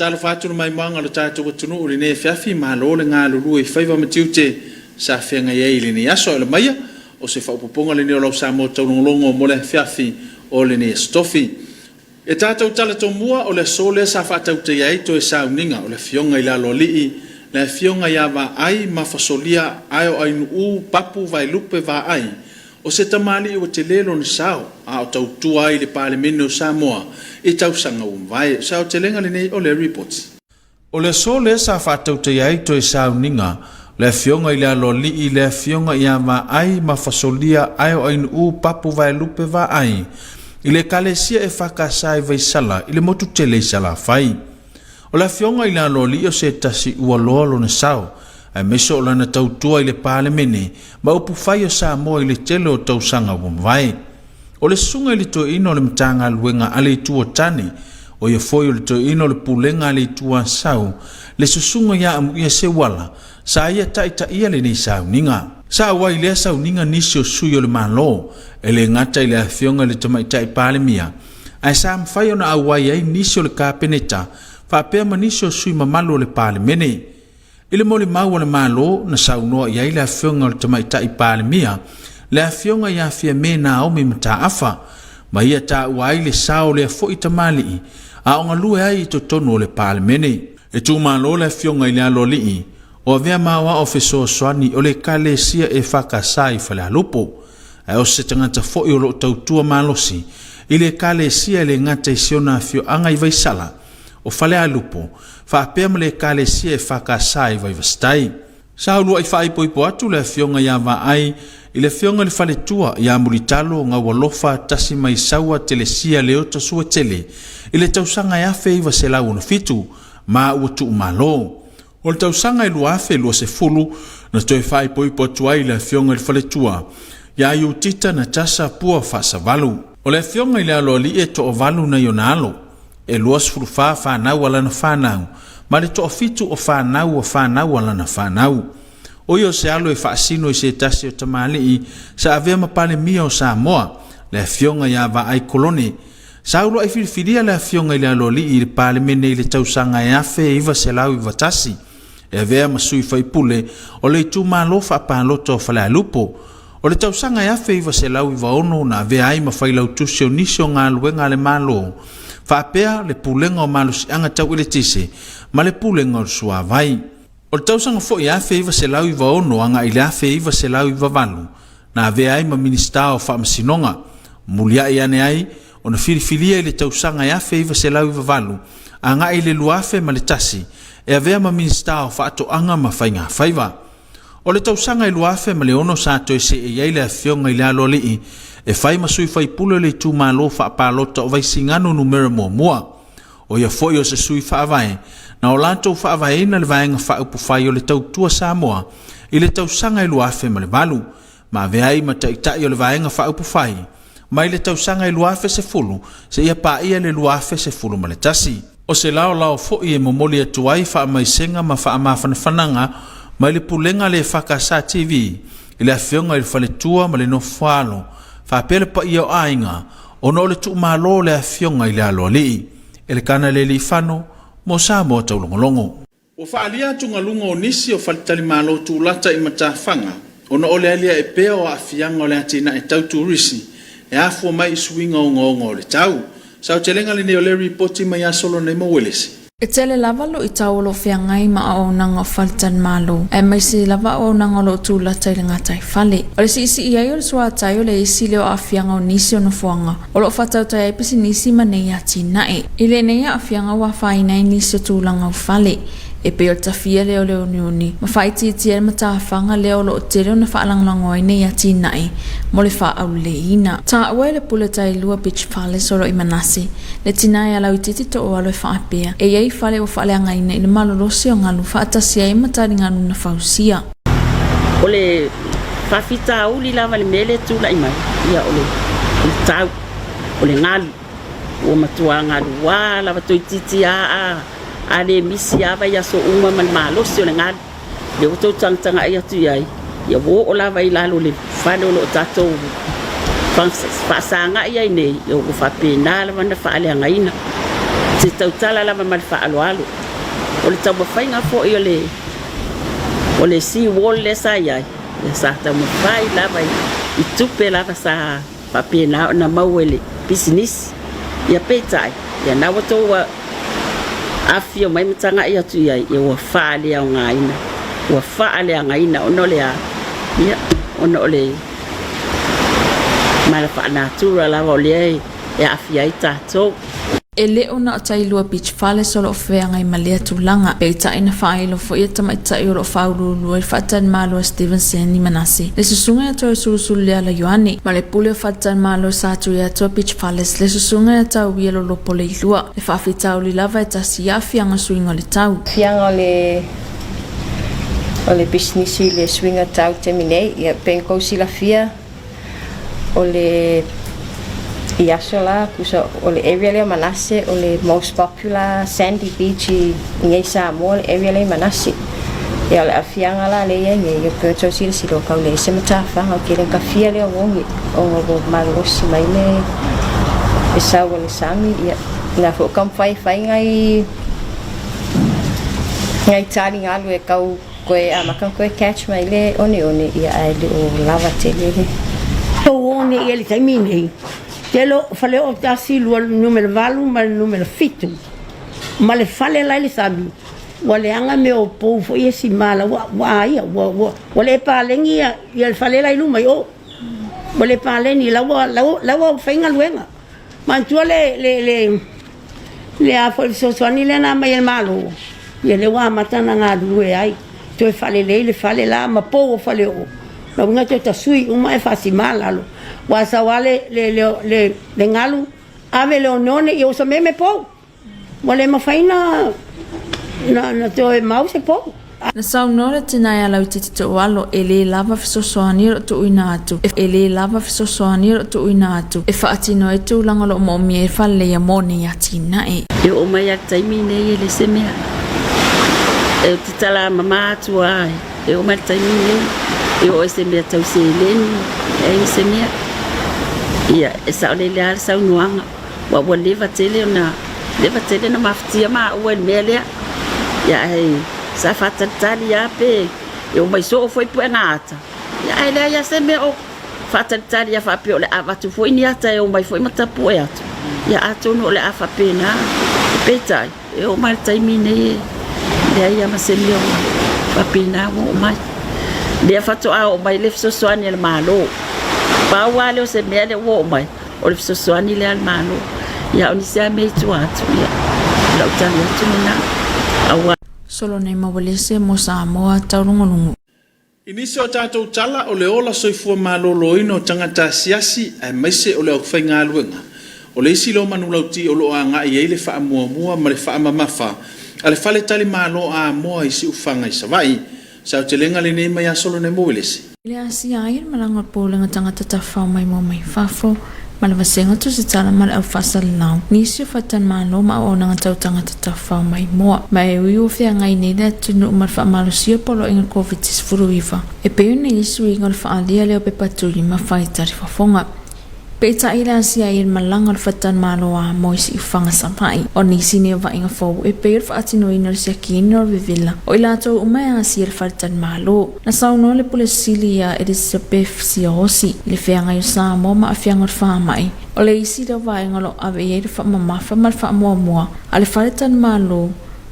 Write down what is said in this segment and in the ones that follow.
talo fatu mai manga le tatu tunu le ne fiafi malo le nga lulu e faiva matiute sa fenga ye le ni aso le maya o se fa poponga le ni lo sa mo taulogologo mo le fiafi o le ni stofi e tatu tala to mua o le sole sa fa tau ye to e sa uninga o le fionga ila lo li le fionga ya va ai mafasolia ai o ai u papu vai lupe va ai o se tamali o te lelo ni sao a o tau tua i le Parliamento Samoa i tau sanga vai sao te lenga le nei o le reports. O le so le sa whatau te iai to i sao ninga le fionga i le alo li i le fionga i ama ai mafasolia ai o ainu u papu vai lupe va ai i le kalesia e whakasai vai sala i le motu tele i sala fai. O le fionga i le alo li o se tasi ua loa lo na sao ai meso o lana tautua i le Parliamene ma upu fai o Samoa i le tele o tausanga vai. O le sunga i le to ino le mtanga luenga ale tua tane o ia foi o le to ino le pulenga ale tua sau le susunga ia amu ia se wala sa ia taita ia le nei sau ninga. Sa wai lea sau ninga nisi o sui o le malo e le ngata i le afionga le tamaita i Palemia. Ai sa mfai o na awai ai nisi o le kapeneta fa pea manisi o sui mamalo le Parliamene. Ile mo le mau le malo na saunoa ia i le afionga le tamaita i Palemia le afionga ia fia me na o me mata afa ma ia ta wai le sao le fo itamali a onga lue ai to tono le Parliamene e tu malo le afionga i le aloli o vea mawa ofeso swani o le kalesia e whakasai fale lupo e o se tangata fo i o lo tautua malosi i le kalesia le ngata i siona afio anga i vaisala o fale alupo fa pea le kalesia e whakasai vai vastai sa lua i fai poipo atu le afionga ia va ai i le fionga le fale tua ia mulitalo nga walofa tasi mai saua telesia le ota sua tele i le tausanga ia feiva se lau no fitu ma ua tu malo o le tausanga i lua afe lua se fulu na toi fai poipo atu ai le fionga le fale tua ia iu tita na tasa pua fasa valu o le fionga i le alo li e to o valu na yonalo e lua sfuru fa whanau ala na whanau ma le to o fitu o whanau ala na whanau o yo se alo e whaasino i se tasi o tamali sa avea mapale mia o Samoa le fionga ia va ai kolone sa ulo ai filifilia le fionga i le alo li i le Parliamene i le tausanga e afe iwa se lau i vatasi e avea masui faipule o le tu malo fa paloto fale lupo o le tausanga e afe iwa se lau i vaono na avea ai mawhailau tusio nisio ngā luenga le malo fa pea le pulenga o malo si anga tau ile tise ma le pulenga o sua vai o le tausanga fo i afe iwa se lau i vaono anga i le afe iwa se lau i vavalu na avea ai ma minista o Faamisionare mulia i ane ai o na filifilia i le tausanga i afe iwa se lau i vavalu anga i le luafe ma le tasi e avea ma minista o faato anga ma whainga whaiva o le tausanga i luafe ma le ono sato e se e iai le afionga i le alo lii e whai masui whai pule le tu malo whaapalota o vai singano numera mua o ia foi o se sui whaavae na o lantou whaavae ina le vaenga whaupu whai o le tautua Samoa i le tausanga i luafe ma le valu ma veai ma taitai o le vaenga whaupu whai ma i le tausanga i luafe se fulu se ia pa ia le luafe se fulu ma le tasi o se lao foi e momoli atuai whaamaisenga ma whaamawhanawhananga ma i le pulenga le whakasa TV i le afionga i le whaletua ma le no whalo whapele pa ia o ainga o no le tu malo le afionga i le alo li e le kana le li whano mo Samoa taulogologo. O whaalia tunga lunga o nisi o whalitali malo tu lata i matawhanga o no ole alia e pea o afianga o le atina e tau turisi e afua mai suinga o ngonga o le tau. Sao te lenga le ne o le ripoti mai asolo nei mawelesi. E tele lava lo i taulo whiangai ma o nanga faltan malo. E mai si lava o nanga lo tu lata i le ngatai fale. O le si isi iai o le sua tai o le isi leo a whianga o nisi o na fuanga. O lo whatau tai episi nisi ma nei ati nae. I le nei a whianga wa whainai nisi o tu langa o fale. E pe o tafia leo leo niuni. Ma whaiti i tia mata whanga leo lo o te leo na whaalangolango ai nei ati nae. Mo le wha au le ina. Ta ue le pule tai lua pitch fale soro i manasi. Le tinai alau i titi to o alo e whaapea. E iei fale o whaale angaina i le malolosi o ngalu whaatasia i matari nganu na whausia. O le whawhita au li lava le mele tūla i mai. Ia o le tau. O le ngalu. O matua ngalu wā lava toi titi a le misi ava ia so uma man malosi o le ngalu. Le o tau tangtanga ia tu iai. Ia wo o lava i lalo le whane o lo tatou. Whaasanga ia i nei. Ia o whapena lava na whaale angaina. Te le tautala lava ma le fa'aloalo o le taumawhaiga fo'i o le si wall le sa iai le sa taumawhai lava I tupe lava sa papena na mau ele business ia peitai ia na wato wa afio mai matanga ia tu ia wa faale au ngaina wa faale ngaina ono le ia ono le mala fa natural lava le e afia ita to ele ona tailua beach fale solo fea ngai malea tulanga peita ina failo fo ia tamaita euro faulu e fatan malo Stevenson ni manasi le susunga to susul le ala yoani male pule fatan malo sa tu ya to beach fale le susunga ta wielo lo pole lua le fafita uli lava ta sia fianga swinga le tau fianga le business le swinga tau termine ia penko sila fia ole Iasola kusa ole area le Manase ole most popular sandy beach in Samoa area le Manase ya le afianga la le ye ye peto sila silo ka le semata fa o kele ka fia le ngongi o ngo marosi mai le esa ole sami ya na fo kam fai ngai tali alu e kau koe amakan koe catch mai le one ia ai le o lava tele o one ia le taimini Telo fale o tasi lua numero valu ma numero fitu. Ma le fale lai le sabi. Wale anga me o pou fo ia si mala wa ia wale palengi ia le fale lai luma yo. Wale paleni la wa fainga luenga. Mantua le a fo so swani le na mai el malo. Ia le wa matana nga due ai. To fale le fale la ma pou fale o. Na bunga te tasui uma e fasi mala lo. Wasa wale le ngalu ave le onone I osa meme po wale mafaina na to e mau se po na saunora tina ala utiti walo ele lava fisosoani to uina atu ele lava fisosoani to uina atu e faatino e tu langolo mo mi e falle ya moni ya tina e o mai ya taimine le semea e titala mama tu ai e o mai taimine e o semea tau se leni e semea ia esa ole le sa nuanga wa leva tele na maftia ma o mele ia ai sa fata tali ya pe eu mai so foi pu ngata ia ai le ia se me o fata tali ya fa pe ole ava tu foi ni ata eu mai foi mata pu ia ia atu no le afa pe na petai eu mai taimine le ia ma se me o fa pe na o mai le fa to a o mai le so soani le malo pa wale o se mele wo mai o le soani le almano ya oni se me tu atu ya la utani tu na awa solo nei mawalese mo Samoa taulogologo Inisi o tātou tala o le ola soifua maloloino tangata siasi ai maise o le au whainga aluenga. O le isi lo manulauti o lo a ngai ei le wha mua ma le wha mamafa a le whale tali malo a moa isi ufanga i savai sa o te lenga le nei mai a solo nei mowelesi. Le asi air malanga pōlenga tangata tawhau mai mo mai whafo ma le wasenga tu se tala ma le au whasal nau. Nisi o whatan malo ma o nanga tau tangata tawhau mai moa. Ma e ui o whea ngai nei le tunu umar wha malo sia polo inga COVID-19 furuiva. E peo nei isu inga le wha alia leo pe paturi ma whaitari whafonga. Peta ila asia ir malanga fatan malo a moisi ufanga sampai o nisi ne va inga fo e per fa atino ina sia kino vivilla o ila to uma asia fatan malo na sauno le polisilia Elizabeth siosi le feanga yo Samoa ma afianga fa mai o le isi do va inga lo ave ye fa mama fa mal fa mo ale fatan malo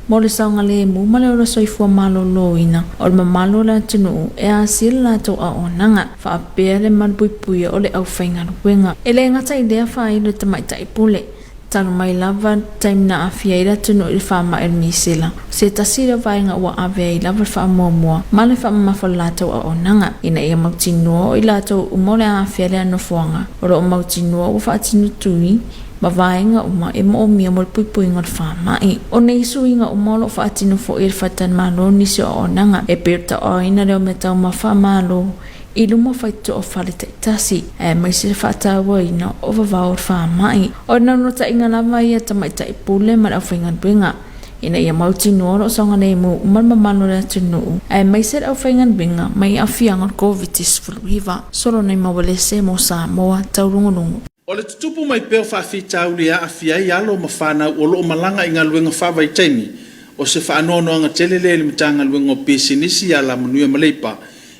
mo le saunga le mu ma le soifua malo loina o le mamalo la tunu e asia la to a onanga fa apele man pui o le au fainga wenga ele ngata idea fa ile tamaita ipule tanu mai lava time na afia ila tunu il fa ma el misela se tasira vainga wa ave lava fa mo ma le fa ma fa la to a onanga ina e mautino ila to umole afia le no fuanga o mautino o fa tinu tui ma vainga uma e mo mi mo pui ngal fa mai o nei suinga o mo lo fa tinu fo il fatan malo ni so onanga e perta o ina le meta ma fa malo ilumo faito o falita tasi e mai se fata waina o va fa mai o na no ta inga lava ia tamaita ipule ma au finga binga ina ia mauti no so ngane mu mal mamalo la tinu e mai se au finga binga mai afia ngal COVID-19 fulviva solo nei mawalese mo Samoa taulogologo O le tutupu mai peo whaafitau le a fiai alo mawhana o loo malanga i ngā luenga whawai taimi o se whaanono anga telele le mitanga luenga o pesinisi a la manuia maleipa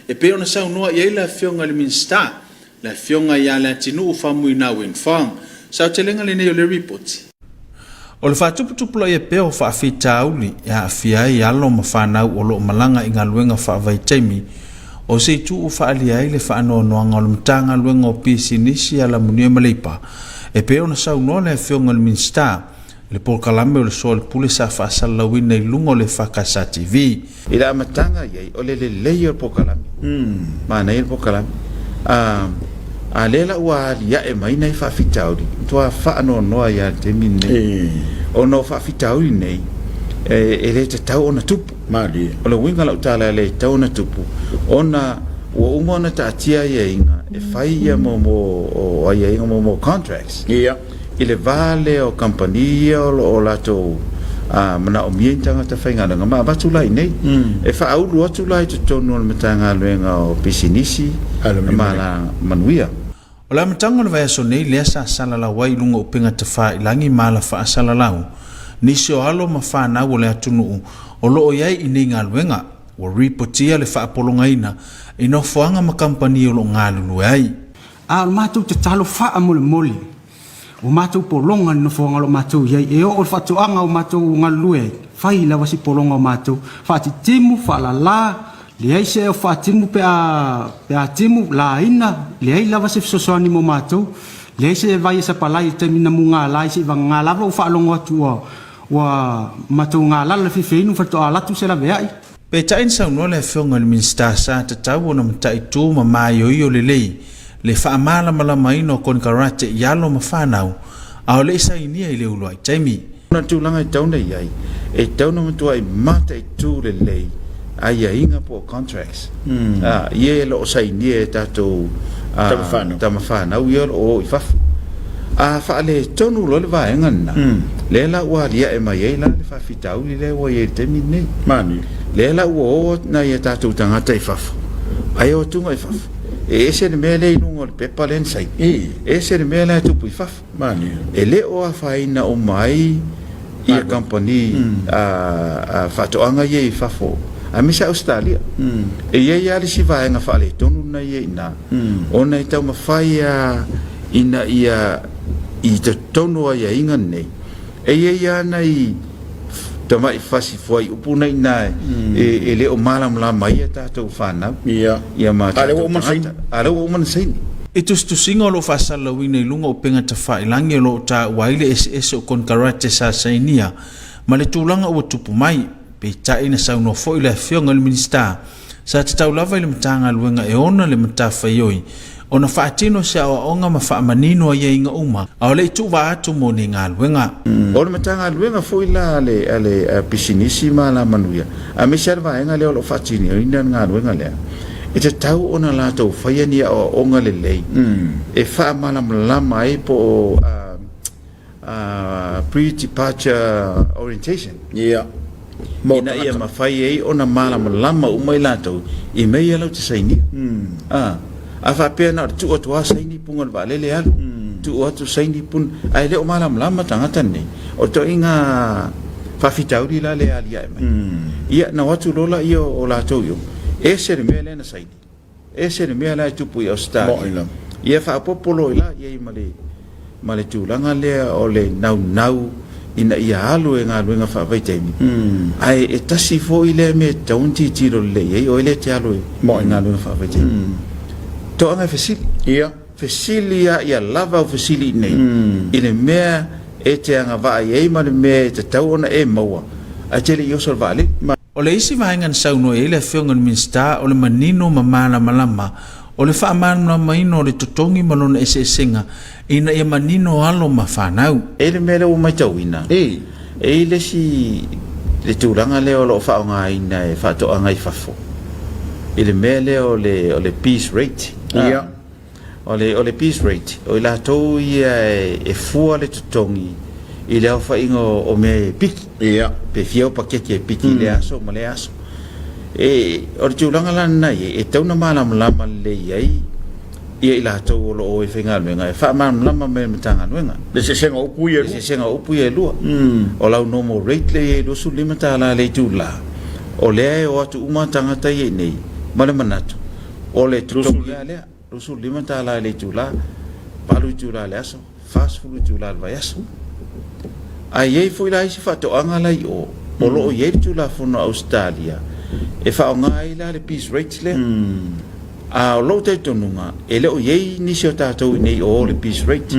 e peo na sau noa i eila fionga le minsta le fionga i ala tinu u whamui na wen whang sau telenga le neo le report. O le whatuputupu la i peo whaafitau le a fiai alo mawhana o loo malanga i ngā luenga whawai taimi o se tu u faali ai le faano no anga o mtanga luenga o pisinisi ala munia maleipa e pe ona sau no le fionga le minsta le polkalame o le sol pule sa fa sala wina i lungo le fakasa TV ila matanga ye o le le polkalame mana il polkalame a lela wa ya e mai nei fa fitauri to faano no ya te minne o no fa fitauri nei e le te tau ona tupu mali o le winga la utala le tau ona tupu ona o umona ta tia ye inga e fai ya mo o ye inga mo contracts ile vale o compania o la to mana o mientanga ta fai ngana ma batulai nei e fa au lu atulai to tonu o matanga luenga o pisinisi mala manuia o la matanga le vai so nei le sa sala la wai lungo pinga te fa ilangi mala fa sala lau nisi o alo mawhana o le atunu o loo iai i nei ngā luenga o ripotia le whaapolongaina i no whaanga ma kampani o lo ngā lulu ai. A o mātou te talo wha mole mole o mātou polonga no whaanga lo mātou iai e o whatuanga o mātou ngā lue whai la wasi polonga o mātou whati timu whalala le ai se o whatimu pe a timu la ina le ai la wasi fisosoani mo mātou le ai se vai sa palai te mina mu ngā lai se ngā lava o whaalongo atu wa matou ngā lala fifeinu whato alatu se la veai. Pe tain sau no le fionga le minsta sa te tau na matai tū ma mai o io le lei le whaamala malama ino kon karate i alo ma whanau a o le isa inia i le uloai taimi. Na tūlanga i tauna i ai e tauna matua i mata i tū le lei a ia inga po contracts ie lo sa inia e tātou tama whanau i o i whafu a faale tonu lo le vaenga na le la ua lia e mai la le fa fitau le o ye temi nei mani le la o na ye tatu tanga tai fafu ai o tunga i fafu e se me le no le pepa len sai e se me la tu pi fafu mani e le o a faina o mai ia company a fatu anga ye fafu a misa Australia e ye ya le si vaenga faale tonu na ye na ona i tau mafai ina ia i te tono ai inga nei e ia nei tama i fasi foi upuna ina e le o malam la mai ta to fana ia ma ale o man sai e tu singa lo fa sala wina i lunga o penga ta fa ilangi lo ta waile ss o kon karate sa sainia ma le tulanga o tupu mai pe ta ina sa no foi le fionga le minista sa te tau lava i le matanga luenga e ona le matafa ioi ona faatino sa o onga ma faamanino ia inga uma a le tu va atu mo ni ngā luenga ona matanga luenga foi la ale pisinisi ma la manuia a me serva enga le o faatino ina ngā luenga le e te tau ona la tau whaiani o onga le lei e wha malama e po pre-departure orientation ina ia mawhai e ona malama umai la tau i mei alau te sainia a fa pena tu o tu saini pungon va lele al tu o tu saini pun ai le o malam lama tangata nei o to inga fa fitauri la le alia mai ia na watu lola io o la to yo e ser mele na saini e ser mele tu pu o sta ia fa popolo ila ia male tu langa le o le nau ina ia alu e ngā luenga whaavaitemi ai e tasi fo i le me taunti tiro le ei o ele te alu e ngā luenga whaavaitemi to anga fesili ia lava o fesili nei ine mea e te anga va e ma le mea te tau ona e maua a tele i osol vale o le isi vaengan sauno e le fionga ni minsta o le manino mamana malama o le whaamana maino o le totongi malona ese senga ina ia manino alo ma whanau e le mea le o mai tauina e le si le tūranga leo lo whaonga ina e whatoanga i whafo ile mele o le peace rate o le peace rate o la to ia e fua le totongi ile o fa ingo o me piki pe fio pa ke piki le aso ma le aso e o tulanga la na e tauna mala mala le ai ia ila to lo o fenga menga fa mam lama me matanga wenga le se senga upu ye se senga upu ye lu o la no mo rate le do su limita la le tu la o le o tu uma tanga ta ye nei male manatu o le tu le do su limita la le tu la palu tu la le aso fast food tu la va yaso ai ye foi la isi fa to anga la o lo ye tu la fono Australia e fa nga ila le peace rates le a lo te tonunga ele o ye ni sio tato nei o le peace rate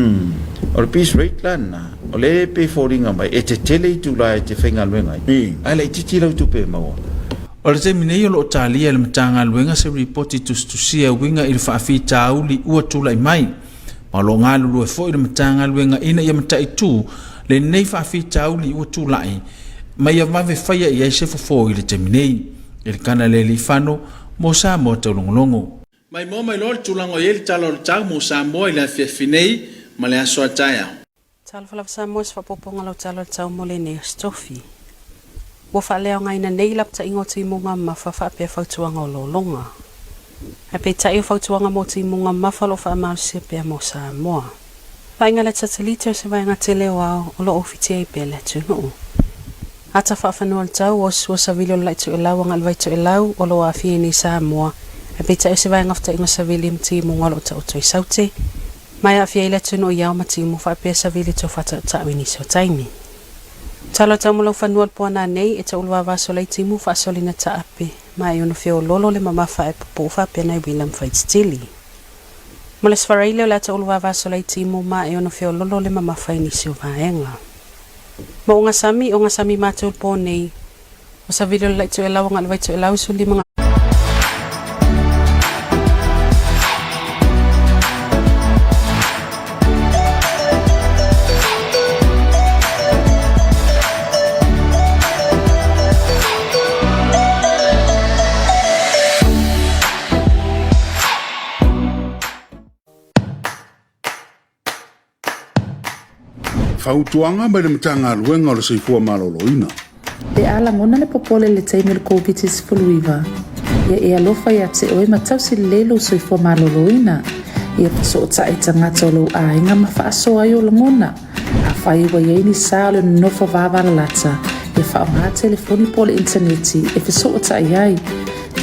o le peace rate lana o le pe foringa mai e te tele tu la e te fenga luenga ai le titi lo tu pe mau o le te minei o lo talia le matanga luenga se reporti tu sia winga il fa fi tauli ua tula mai ma lo nga lu e fo le matanga luenga ina ia matai tu le nei fa fi tauli ua tula ai mai ia va ve faia ia se fo le te minei il kana le lifano mo sa mo Taulogologo mai mo mai lol tulango yel talo tag mo sa mo ila finei ma le aso taya tal fala sa mo fa poponga lo talo tau mo le ne stofi wo fa le nga ina nei lap ta ingo ti mo nga ma fa pe fa tuanga lo longa a pe ta fa tuanga mo ti mo nga ma fa lo fa ma se pe mo sa mo fa nga le satellite se va nga tele wa o lo ofiti ai pe le tu no ata fa fa no tau o sa vilo la tu la wa ngal vai tu la o lo afi ni sa mo e peta se vai ngafta inga sa vili mti mo ngalo ta o saute mai afia ile tuno ia mati mo fa pe sa vili to fa ta wini so taimi talo ta mo lo fa no po na nei e ta ulwa va so le ti mo fa so lina ta ape mai ono fio lolo le mama fa e po fa pe na wilam fa stili mo le sfara ile la ta ulwa va so le ti mo mai ono fio lolo le mama fa ni so va enga mo nga sami matul po nei o sa vili le tu ela ngal vai tu ela so li mga fautuanga mai le matanga luenga o le seifua maloloina. E ala ngona le popole le taimi le Komiti Faamisionare. Ia e alofa ia te oe matausi lelo seifua maloloina. Ia so ta e tangata o lo a inga mawhaaso ai o le ngona. A whai wa yeini sa le nofa vavara lata. E wha ngā telefoni po le interneti e fiso o ta iai.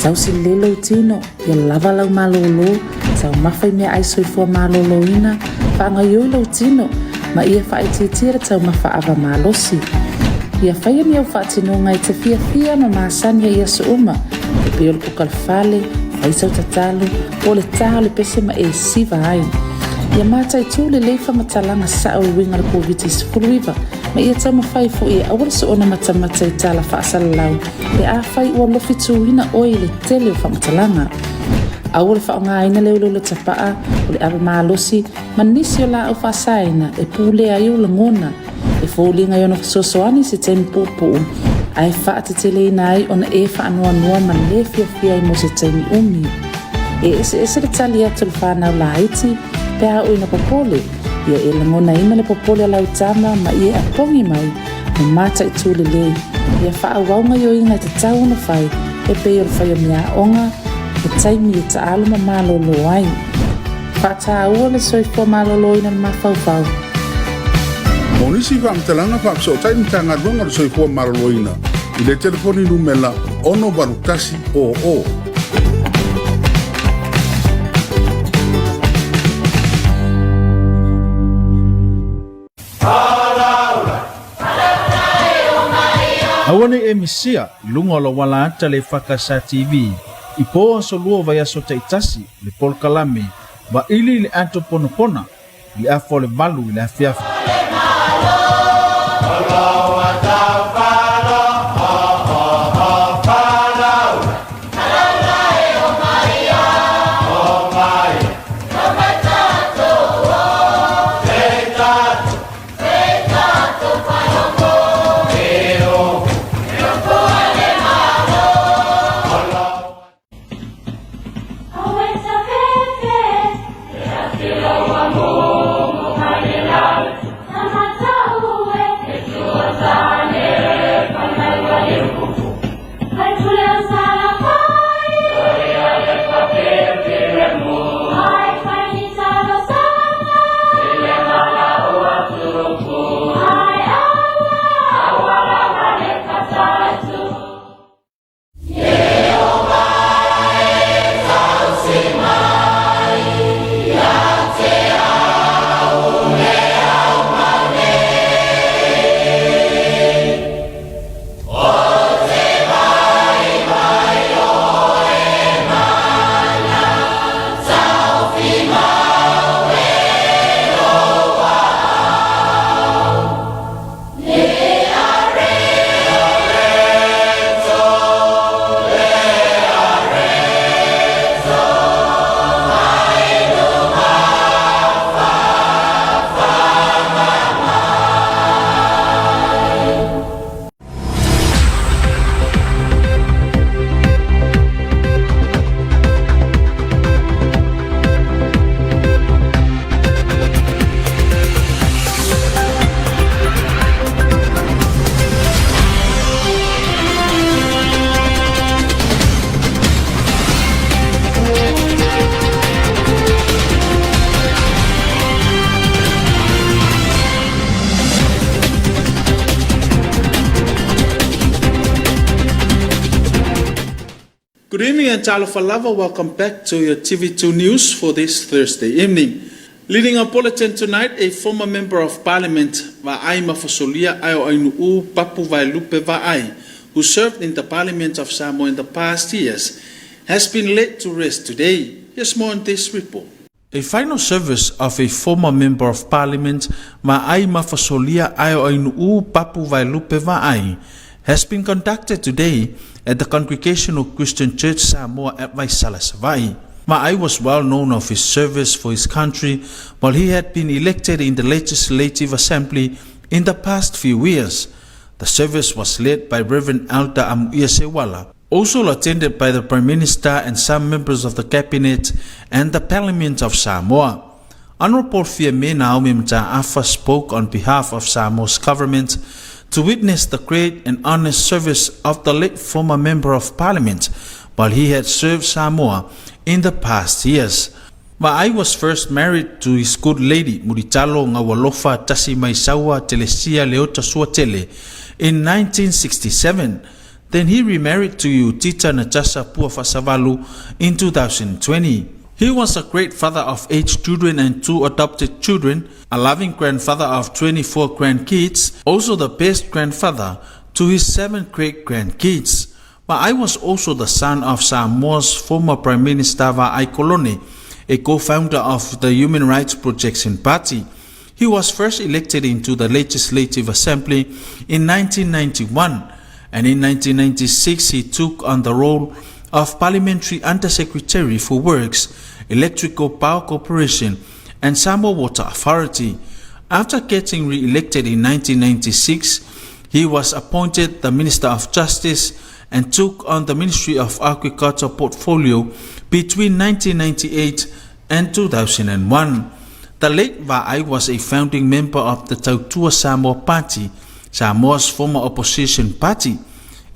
Tausi lelo tino, ia lava lau malolo. Tau mawhai mea ai seifua maloloina. Wha ngai lau tino. Ma ia whaititira tau mawhaawa malosi. Ia whaia miau whaatinonga i te fia ma maasania ia su uma. E peo le kukalfale, whaisau tatalu, o le taha le pese ma e siva ai. Ia mātai tū le leifa matalanga sao i winga le Komiti Faamisionare. Ma ia tau mawhai fo ia awara su ona matamata i tala whaasala lau. E a whai ua lofi tūhina oi le tele o whamatalanga. Awal fa nga ina leo le tapaa o le aba malosi manisi o la o fa saina e pule ayo le ngona e folinga yo no sosoani se tempo po ai fa te tele nai ona e fa anua noa man le fia mo se temi umi e ese le tali atu le fa na la iti pe a o ina popole ia e le ngona ina le popole la utama ma ia a pongi mai ma mata i tule le ia fa awaunga yo inga te tau na fai e pe o fai o mea onga e taimi e ta aluma malolo ai. Whata ua le soifua malolo ina na mawhauwhau. Monisi whamtalanga whapso taimi tanga runga le soifua maloloina. I le telefoni numela ono barutasi o. Awane e misia lunga lo wala ata le EFKS TV. I po so lua vai aso taitasi le polkalame ba ili le ato ponopona le afo le balu le afiafa. Talo Falava, welcome back to your TV2 News for this Thursday evening. Leading our bulletin tonight, a former member of Parliament, Va'ai Mafasolia Ayo Ainuu Papu Vailupe Va'ai, who served in the Parliament of Samoa in the past years, has been laid to rest today. Here's more on this report. A final service of a former member of Parliament, Va'ai Mafasolia Ayo Ainuu Papu Vailupe Va'ai, has been conducted today at the Congregational Christian Church Samoa at Vaisala Savai. Ma'ai was well known of his service for his country while he had been elected in the Legislative Assembly in the past few years. The service was led by Reverend Elder Amuia Sewala, also attended by the Prime Minister and some members of the Cabinet and the Parliament of Samoa. Honorable Fiame Naomi Mta'afa spoke on behalf of Samoa's government to witness the great and honest service of the late former Member of Parliament while he had served Samoa in the past years. Ma'ai was first married to his good lady, Muritalo Ngawalofa Tasi Maisawa Telesia Leota Suatele, in 1967. Then he remarried to Utita Natasa Puafasavalu in 2020. He was a great father of 8 children and 2 adopted children, a loving grandfather of 24 grandkids, also the best grandfather to his 7 great-grandkids. Ma'ai was also the son of Samoa's former Prime Minister Va'ai Kolone, a co-founder of the Human Rights Protection Party. He was first elected into the Legislative Assembly in 1991, and in 1996 he took on the role of Parliamentary Undersecretary for Works, Electrical Power Corporation, and Samoa Water Authority. After getting re-elected in 1996, he was appointed the Minister of Justice and took on the Ministry of Agriculture portfolio between 1998 and 2001. The late Va'ai was a founding member of the Tautua Samoa Party, Samoa's former opposition party.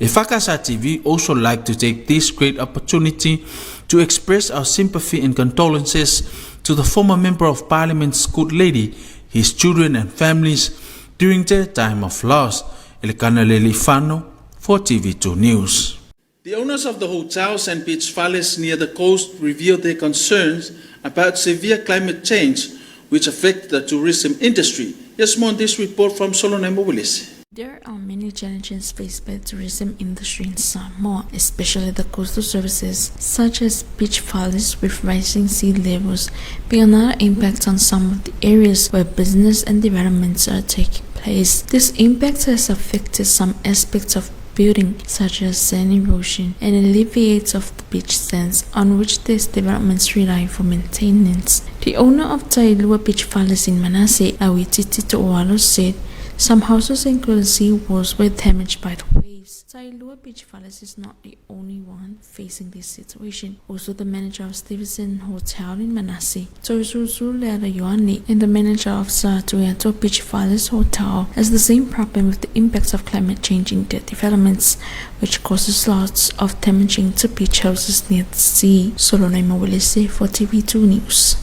EFKS TV also like to take this great opportunity to express our sympathy and condolences to the former Member of Parliament's good lady, his children and families during their time of loss. Elikana Lelifano for TV2 News. The owners of the hotels and beach villas near the coast revealed their concerns about severe climate change which affect the tourism industry. Here's more on this report from Solonemo Willis. There are many challenges faced by the tourism industry in Samoa, especially the coastal services, such as beach villas with rising sea levels, being another impact on some of the areas where business and developments are taking place. This impact has affected some aspects of building, such as sand erosion, and alleviates of the beach sands on which these developments rely for maintenance. The owner of Tailua Beach Villas in Manase, Awititi To'oalo, said some houses including sea walls were damaged by the waves. Tailua Beach Villas is not the only one facing this situation. Also, the manager of Stevenson Hotel in Manase, Toisuzu Lera Yoani, and the manager of Satuato Beach Villas Hotel has the same problem with the impacts of climate change in their developments, which causes lots of damaging to beach houses near the sea. Solonemo Welese for TV2 News.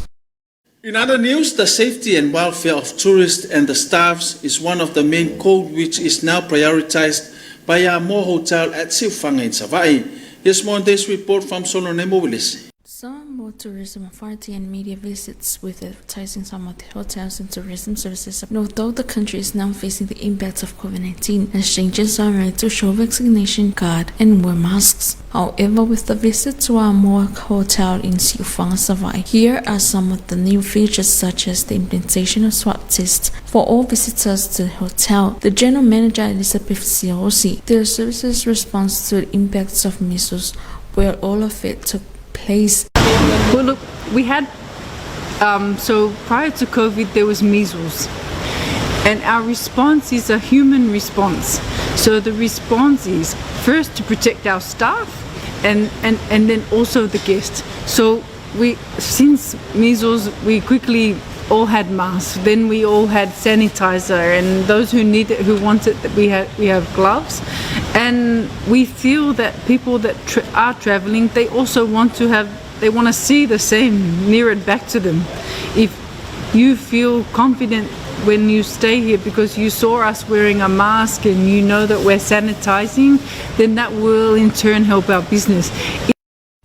In other news, the safety and welfare of tourists and the staffs is one of the main code which is now prioritized by our Mo Hotel at Siufanga in Savai. Here's more on this report from Solonemo Willis. Samoa Tourism Authority and media visits with advertising some of the hotels and tourism services. And although the country is now facing the impacts of COVID-19, exchanges are ready to show vaccination card and wear masks. However, with the visit to our Moa Hotel in Siufanga Savai, here are some of the new features such as the implementation of swab tests for all visitors to the hotel. The General Manager Elizabeth Siosi, their services response to the impacts of measles, where all of it took place. Well, look, we had so prior to COVID there was measles, and our response is a human response. So the response is first to protect our staff and then also the guests. So since measles, we quickly all had masks, then we all had sanitizer, and those who want it, we have gloves. And we feel that people that are traveling, they also want to see the same mirrored back to them. If you feel confident when you stay here because you saw us wearing a mask and you know that we're sanitizing, then that will in turn help our business.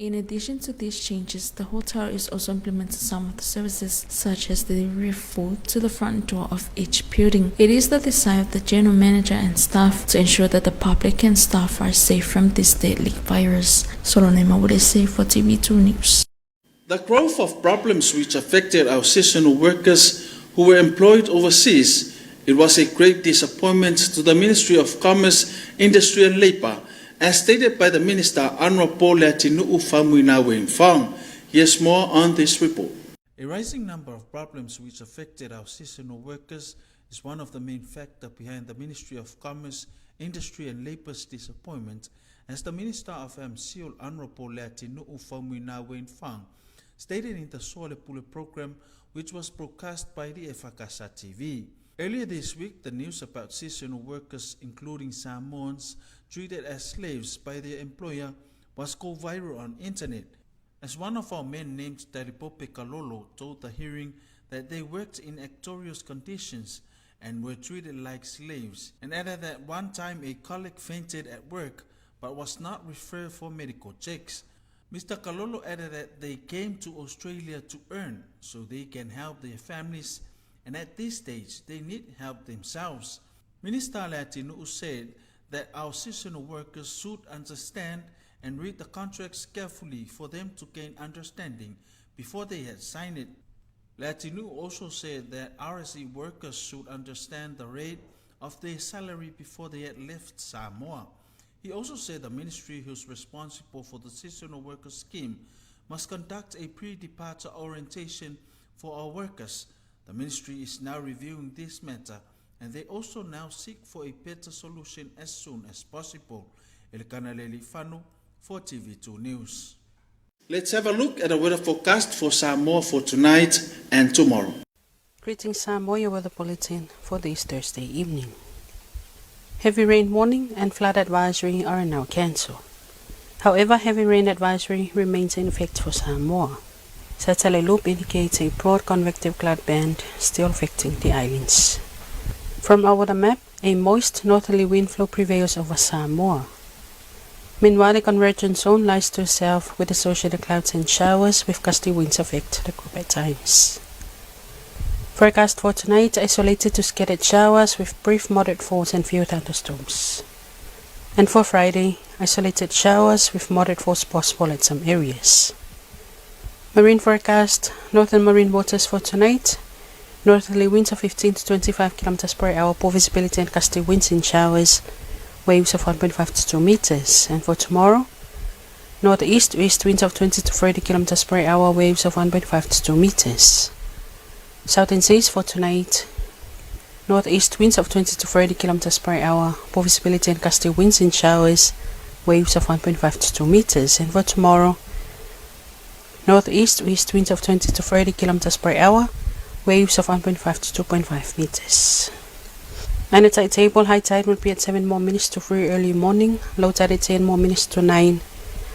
In addition to these changes, the hotel is also implementing some of the services, such as the delivery of food to the front door of each building. It is the desire of the general manager and staff to ensure that the public and staff are safe from this deadly virus. Solone Mawulese for TV2 News. The growth of problems which affected our seasonal workers who were employed overseas, it was a great disappointment to the Ministry of Commerce, Industry and Labour, as stated by the Minister, Honourable Komiti Faamisionare. Here's more on this report. A rising number of problems which affected our seasonal workers is one of the main factors behind the Ministry of Commerce, Industry and Labour's disappointment, as the Minister of MCO, Honourable Komiti Faamisionare, stated in the Sole Pule program, which was broadcast by the EFKS TV. Earlier this week, the news about seasonal workers, including Samoans, treated as slaves by their employer was go viral on internet, as one of our men named Taripope Kalolo told the hearing that they worked in actorious conditions and were treated like slaves, and added that one time a colleague fainted at work but was not referred for medical checks. Mr. Kalolo added that they came to Australia to earn so they can help their families, and at this stage they need help themselves. Minister Komiti said that our seasonal workers should understand and read the contracts carefully for them to gain understanding before they had signed it. Komiti also said that RSE workers should understand the rate of their salary before they had left Samoa. He also said the ministry who's responsible for the seasonal workers scheme must conduct a pre-departure orientation for our workers. The ministry is now reviewing this matter, and they also now seek for a better solution as soon as possible. Elkanaleli Fano for TV2 News. Let's have a look at the weather forecast for Samoa for tonight and tomorrow. Greetings Samoa, your weather bulletin for this Thursday evening. Heavy rain warning and flood advisory are now cancelled. However, heavy rain advisory remains in effect for Samoa. Satellite loop indicates a broad convective cloud band still affecting the islands. From our weather map, a moist northerly wind flow prevails over Samoa. Meanwhile, the convergence zone lies to the south with associated clouds and showers with gusty winds affect the group at times. Forecast for tonight, isolated to scattered showers with brief moderate falls and few thunderstorms. And for Friday, isolated showers with moderate falls possible at some areas. Marine forecast, northern marine waters for tonight, northerly winds of 15 to 25 km per hour, poor visibility and gusty winds in showers, waves of 1.5 to 2 meters. And for tomorrow, northeast east winds of 20 to 30 km per hour, waves of 1.5 to 2 meters. Southern seas for tonight, northeast winds of 20 to 30 km per hour, poor visibility and gusty winds in showers, waves of 1.5 to 2 meters. And for tomorrow, northeast east winds of 20 to 30 km per hour, waves of 1.5 to 2.5 meters. And the tide table, high tide will be at 7 more minutes to 3 early morning, low tide at 10 more minutes to 9,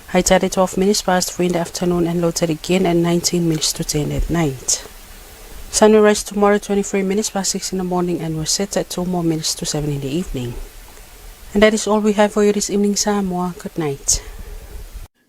high tide at 12 minutes past 3 in the afternoon, and low tide again at 19 minutes to 10 at night. Sun will rise tomorrow 23 minutes past 6 in the morning and will set at 2 more minutes to 7 in the evening. And that is all we have for you this evening, Samoa. Good night.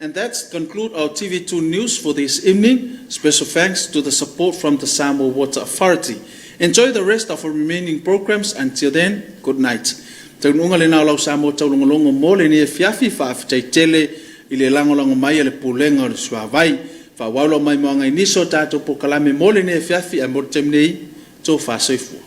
And that's conclude our TV2 news for this evening. Special thanks to the support from the Samoa Water Authority. Enjoy the rest of our remaining programs. Until then, good night. Taununga le nao lau Samoa taulogologo mo le ni fiafi faaafetaitele i le langolango mai le pulenga o le suavai. Fa waulo mai mo ngai niso tatou po kalame mo le ni fiafi a mo temnei to fa soifua.